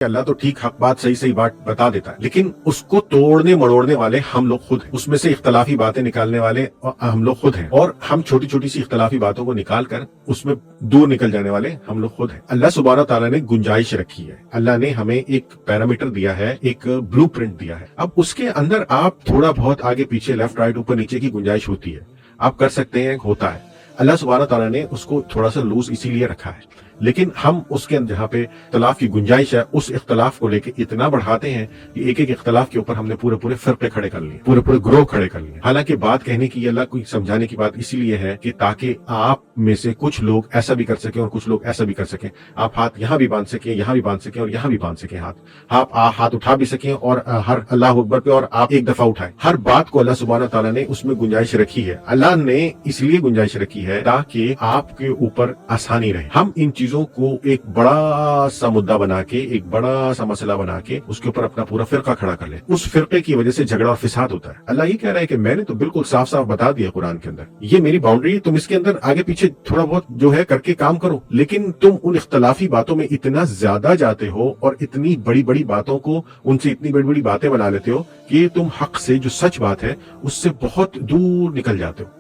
اللہ تو ٹھیک حق بات صحیح بات بتا دیتا ہے، لیکن اس کو توڑنے مڑوڑنے والے ہم لوگ خود ہیں، اس میں سے اختلافی باتیں نکالنے والے ہم لوگ خود ہیں، اور ہم چھوٹی چھوٹی سی اختلافی باتوں کو نکال کر اس میں دور نکل جانے والے ہم لوگ خود ہیں۔ اللہ سبحانہ تعالیٰ نے گنجائش رکھی ہے، اللہ نے ہمیں ایک پیرامیٹر دیا ہے، ایک بلو پرنٹ دیا ہے۔ اب اس کے اندر آپ تھوڑا بہت آگے پیچھے لیفٹ رائٹ اوپر نیچے کی گنجائش ہوتی ہے، آپ کر سکتے ہیں، ہوتا ہے۔ اللہ سبحانہ تعالیٰ نے اس کو تھوڑا سا لوز اسی لیے رکھا ہے، لیکن ہم اس کے جہاں پہ اختلاف کی گنجائش ہے اس اختلاف کو لے کے اتنا بڑھاتے ہیں کہ ایک ایک اختلاف کے اوپر ہم نے پورے فرقے کھڑے کر لیے، پورے گروہ کھڑے کر لیے۔ حالانکہ بات کہنے کی، اللہ کو سمجھانے کی بات اسی لیے ہے کہ تاکہ آپ میں سے کچھ لوگ ایسا بھی کر سکیں اور کچھ لوگ ایسا بھی کر سکیں، آپ ہاتھ یہاں بھی باندھ سکیں، یہاں بھی باندھ سکیں اور یہاں بھی باندھ سکیں، ہاتھ اٹھا بھی سکیں اور ہر اللہ اکبر پہ اور آپ ایک دفعہ اٹھائیں۔ ہر بات کو اللہ سبحانہ تعالیٰ نے اس میں گنجائش رکھی ہے، اللہ نے اس لیے گنجائش رکھی ہے تاکہ آپ کے اوپر آسانی رہے۔ ہم ان چیزوں کو ایک بڑا سا مدعا بنا کے، ایک بڑا سا مسئلہ بنا کے اس کے اوپر اپنا پورا فرقہ کھڑا کر لیں، اس فرقے کی وجہ سے جھگڑا اور فساد ہوتا ہے۔ اللہ یہ کہہ رہا ہے کہ میں نے تو بالکل صاف بتا دیا قرآن کے اندر، یہ میری باؤنڈری ہے، تم اس کے اندر آگے پیچھے تھوڑا بہت جو ہے کر کے کام کرو، لیکن تم ان اختلافی باتوں میں اتنا زیادہ جاتے ہو اور اتنی بڑی باتوں کو ان سے اتنی بڑی باتیں بنا لیتے ہو کہ تم حق سے، جو سچ بات ہے، اس سے بہت دور نکل جاتے ہو۔